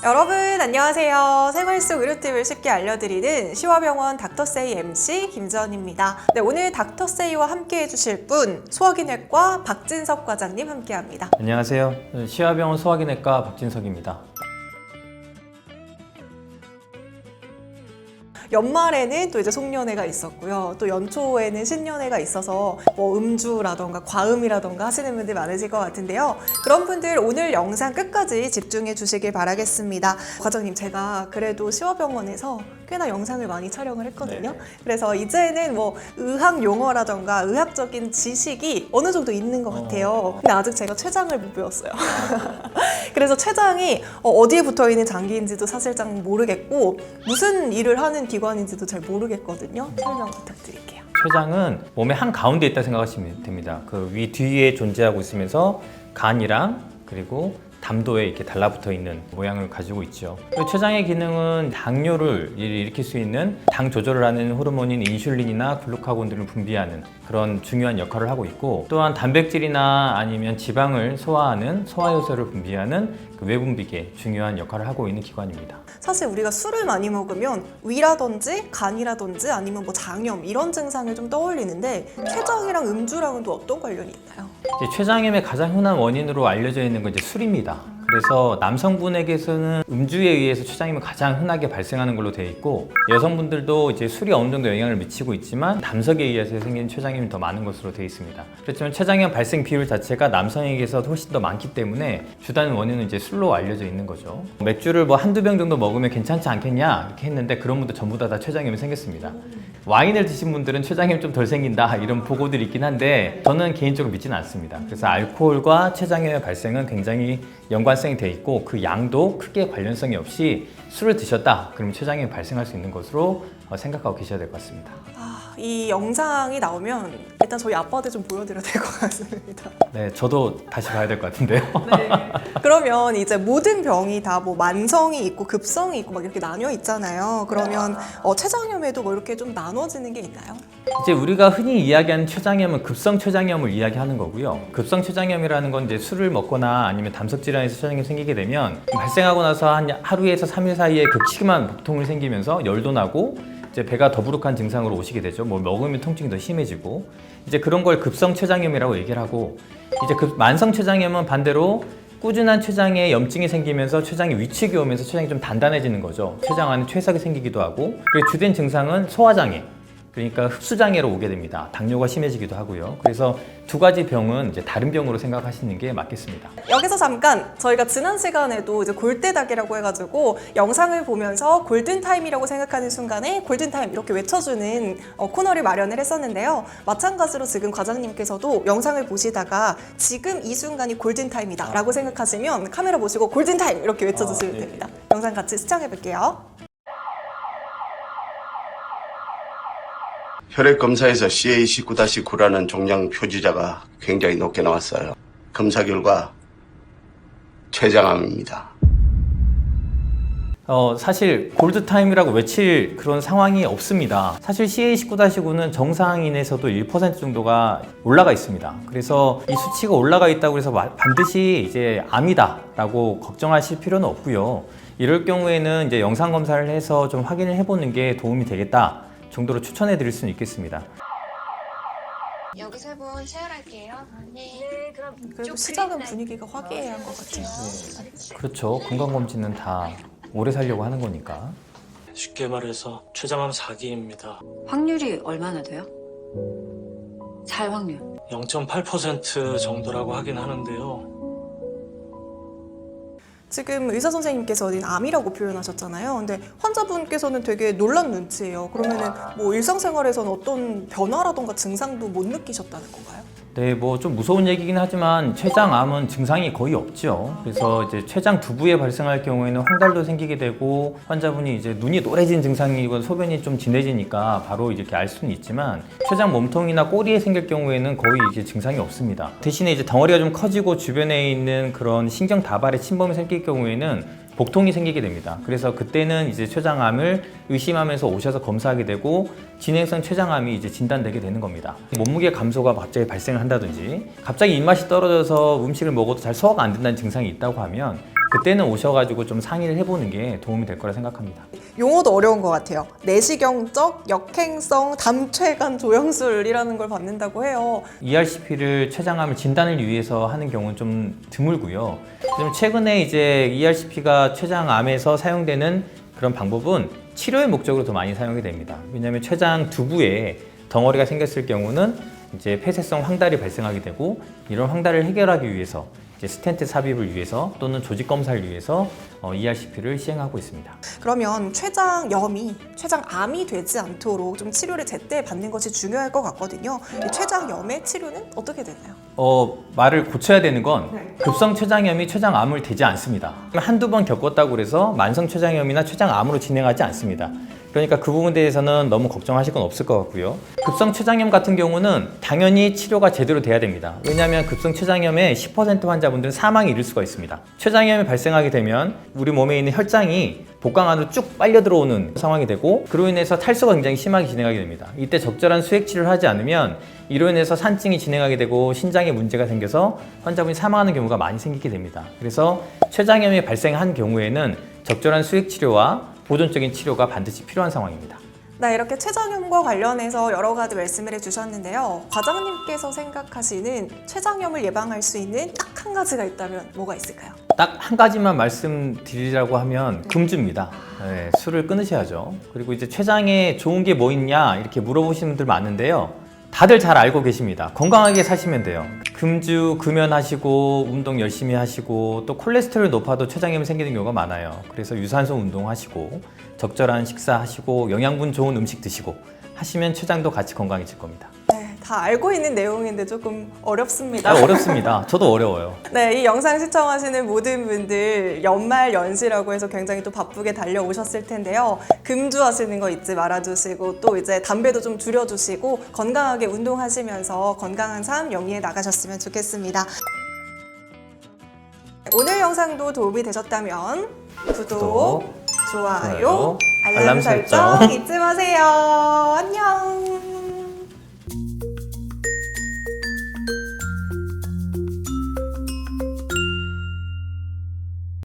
여러분 안녕하세요. 생활 속 의료팁을 쉽게 알려드리는 시화병원 닥터세이 MC 김지연입니다. 네, 오늘 닥터세이와 함께 해주실 분 소화기내과 박진석 과장님 함께합니다. 안녕하세요. 시화병원 소화기내과 박진석입니다. 연말에는 또 이제 송년회가 있었고요. 또 연초에는 신년회가 있어서 뭐 음주라던가 과음이라던가 하시는 분들 많으실 것 같은데요. 그런 분들 오늘 영상 끝까지 집중해 주시길 바라겠습니다. 과장님, 제가 그래도 시화병원에서 꽤나 영상을 많이 촬영을 했거든요. 그래서 이제는 뭐 의학 용어라던가 의학적인 지식이 어느 정도 있는 것 같아요. 근데 아직 제가 췌장을 못 배웠어요. 그래서 췌장이 어디에 붙어 있는 장기인지도 사실상 모르겠고 무슨 일을 하는 기관인지도 잘 모르겠거든요. 설명 부탁드릴게요. 췌장은 몸의 한 가운데 있다 생각하시면 됩니다. 그 위 뒤에 존재하고 있으면서 간이랑 그리고 담도에 이렇게 달라붙어 있는 모양을 가지고 있죠. 췌장의 기능은 당뇨를 일으킬 수 있는 당 조절을 하는 호르몬인 인슐린이나 글루카곤 등을 분비하는 그런 중요한 역할을 하고 있고, 또한 단백질이나 아니면 지방을 소화하는 소화효소를 분비하는 그 외분비계 중요한 역할을 하고 있는 기관입니다. 사실 우리가 술을 많이 먹으면 위라든지 간이라든지 아니면 뭐 장염 이런 증상을 좀 떠올리는데 췌장이랑 음주랑은 또 어떤 관련이 있나요? 이제 췌장염의 가장 흔한 원인으로 알려져 있는 건 이제 술입니다. 그래서 남성분에게서는 음주에 의해서 췌장염이 가장 흔하게 발생하는 걸로 되어 있고, 여성분들도 이제 술이 어느 정도 영향을 미치고 있지만 담석에 의해서 생긴 췌장염이 더 많은 것으로 되어 있습니다. 그렇지만 췌장염 발생 비율 자체가 남성에게서 훨씬 더 많기 때문에 주된 원인은 이제 술로 알려져 있는 거죠. 맥주를 뭐 한두 병 정도 먹으면 괜찮지 않겠냐 이렇게 했는데 그런 분들 전부 다 췌장염이 생겼습니다. 와인을 드신 분들은 췌장염이 좀 덜 생긴다 이런 보고들이 있긴 한데 저는 개인적으로 믿지는 않습니다. 그래서 알코올과 췌장염의 발생은 굉장히 연관성이 돼 있고 그 양도 크게 관련성이 없이 술을 드셨다 그러면 췌장염이 발생할 수 있는 것으로 생각하고 계셔야 될 것 같습니다. 이 영상이 나오면 일단 저희 아빠한테 좀 보여드려야 될 것 같습니다. 네, 저도 다시 봐야 될 것 같은데요. 네. 그러면 이제 모든 병이 다 뭐 만성이 있고 급성이 있고 막 이렇게 나뉘어 있잖아요. 그러면 췌장염에도 뭐 이렇게 좀 나눠지는 게 있나요? 이제 우리가 흔히 이야기하는 췌장염은 급성 췌장염을 이야기하는 거고요. 급성 췌장염이라는 건 이제 술을 먹거나 아니면 담석 질환에서 췌장염이 생기게 되면 발생하고 나서 한 하루에서 3일 사이에 극심한 복통이 생기면서 열도 나고 이제 배가 더부룩한 증상으로 오시게 되죠. 뭐 먹으면 통증이 더 심해지고, 이제 그런 걸 급성 췌장염이라고 얘기를 하고, 이제 만성 췌장염은 반대로 꾸준한 췌장에 염증이 생기면서 췌장이 위축이 오면서 췌장이 좀 단단해지는 거죠. 췌장 안에 퇴색이 생기기도 하고, 그리고 주된 증상은 소화장애, 그러니까 흡수장애로 오게 됩니다. 당뇨가 심해지기도 하고요. 그래서 두 가지 병은 이제 다른 병으로 생각하시는 게 맞겠습니다. 여기서 잠깐 저희가 지난 시간에도 이제 골대닭이라고 해가지고 영상을 보면서 골든타임이라고 생각하는 순간에 골든타임 이렇게 외쳐주는 코너를 마련을 했었는데요. 마찬가지로 지금 과장님께서도 영상을 보시다가 지금 이 순간이 골든타임이다 라고 생각하시면 카메라 보시고 골든타임 이렇게 외쳐주시면 됩니다. 영상 같이 시청해 볼게요. 혈액 검사에서 CA19-9라는 종양 표지자가 굉장히 높게 나왔어요. 검사 결과 췌장암입니다. 사실 골드타임이라고 외칠 그런 상황이 없습니다. 사실 CA19-9는 정상인에서도 1% 정도가 올라가 있습니다. 그래서 이 수치가 올라가 있다고 해서 반드시 이제 암이다라고 걱정하실 필요는 없고요. 이럴 경우에는 이제 영상 검사를 해서 좀 확인을 해보는 게 도움이 되겠다 정도로 추천해 드릴 수는 있겠습니다. 여기 세 분 체열할게요. 네, 그럼 그래도 시작은 분위기가 화기애애한 것 같아요. 그렇죠. 건강검진은 다 오래 살려고 하는 거니까. 쉽게 말해서 췌장암 4기입니다. 확률이 얼마나 돼요? 살 확률? 0.8% 정도라고 하긴 하는데요. 지금 의사 선생님께서는 암이라고 표현하셨잖아요. 근데 환자분께서는 되게 놀란 눈치예요. 그러면은 뭐 일상생활에서는 어떤 변화라던가 증상도 못 느끼셨다는 건가요? 네, 뭐 좀 무서운 얘기긴 하지만 췌장암은 증상이 거의 없죠. 그래서 이제 췌장 두부에 발생할 경우에는 황달도 생기게 되고 환자분이 이제 눈이 노래진 증상이고 소변이 좀 진해지니까 바로 이렇게 알 수는 있지만 췌장 몸통이나 꼬리에 생길 경우에는 거의 이제 증상이 없습니다. 대신에 이제 덩어리가 좀 커지고 주변에 있는 그런 신경 다발에 침범이 생길 경우에는 복통이 생기게 됩니다. 그래서 그때는 이제 췌장암을 의심하면서 오셔서 검사하게 되고 진행성 췌장암이 이제 진단되게 되는 겁니다. 몸무게 감소가 갑자기 발생을 한다든지 갑자기 입맛이 떨어져서 음식을 먹어도 잘 소화가 안 된다는 증상이 있다고 하면 그때는 오셔가지고 좀 상의를 해보는 게 도움이 될 거라 생각합니다. 용어도 어려운 것 같아요. 내시경적 역행성 담췌관 조영술이라는 걸 받는다고 해요. ERCP를 췌장암을 진단을 위해서 하는 경우는 좀 드물고요. 좀 최근에 이제 ERCP가 췌장암에서 사용되는 그런 방법은 치료의 목적으로 더 많이 사용이 됩니다. 왜냐하면 췌장 두부에 덩어리가 생겼을 경우는 이제 폐쇄성 황달이 발생하게 되고, 이런 황달을 해결하기 위해서 이제 스텐트 삽입을 위해서 또는 조직 검사를 위해서 ERCP를 시행하고 있습니다. 그러면 췌장염이 췌장암이 되지 않도록 좀 치료를 제때 받는 것이 중요할 것 같거든요. 이 췌장염의 치료는 어떻게 되나요? 말을 고쳐야 되는 건 급성 췌장염이 췌장암을 되지 않습니다. 한두 번 겪었다고 해서 만성 췌장염이나 췌장암으로 진행하지 않습니다. 그러니까 그 부분에 대해서는 너무 걱정하실 건 없을 것 같고요. 급성 췌장염 같은 경우는 당연히 치료가 제대로 돼야 됩니다. 왜냐하면 급성 췌장염의 10% 환자분들은 사망에 이를 수가 있습니다. 췌장염이 발생하게 되면 우리 몸에 있는 혈장이 복강 안으로 쭉 빨려 들어오는 상황이 되고, 그로 인해서 탈수가 굉장히 심하게 진행하게 됩니다. 이때 적절한 수액 치료를 하지 않으면 이로 인해서 산증이 진행하게 되고 신장에 문제가 생겨서 환자분이 사망하는 경우가 많이 생기게 됩니다. 그래서 췌장염이 발생한 경우에는 적절한 수액 치료와 보존적인 치료가 반드시 필요한 상황입니다. 네, 이렇게 췌장염과 관련해서 여러 가지 말씀을 해주셨는데요. 과장님께서 생각하시는 췌장염을 예방할 수 있는 딱 한 가지가 있다면 뭐가 있을까요? 딱 한 가지만 말씀드리라고 하면 금주입니다. 네, 술을 끊으셔야죠. 그리고 이제 췌장에 좋은 게 뭐 있냐 이렇게 물어보시는 분들 많은데요. 다들 잘 알고 계십니다. 건강하게 사시면 돼요. 금주 금연하시고 운동 열심히 하시고 또 콜레스테롤 높아도 췌장염이 생기는 경우가 많아요. 그래서 유산소 운동하시고 적절한 식사하시고 영양분 좋은 음식 드시고 하시면 췌장도 같이 건강해질 겁니다. 네, 다 알고 있는 내용인데 조금 어렵습니다. 어렵습니다. 저도 어려워요. 네, 이 영상 시청하시는 모든 분들 연말 연시라고 해서 굉장히 또 바쁘게 달려오셨을 텐데요. 금주하시는 거 잊지 말아주시고 또 이제 담배도 좀 줄여주시고 건강하게 운동하시면서 건강한 삶 영위해 나가셨으면 좋겠습니다. 오늘 영상도 도움이 되셨다면 구독, 좋아요, 알람 설정 잊지 마세요. 안녕.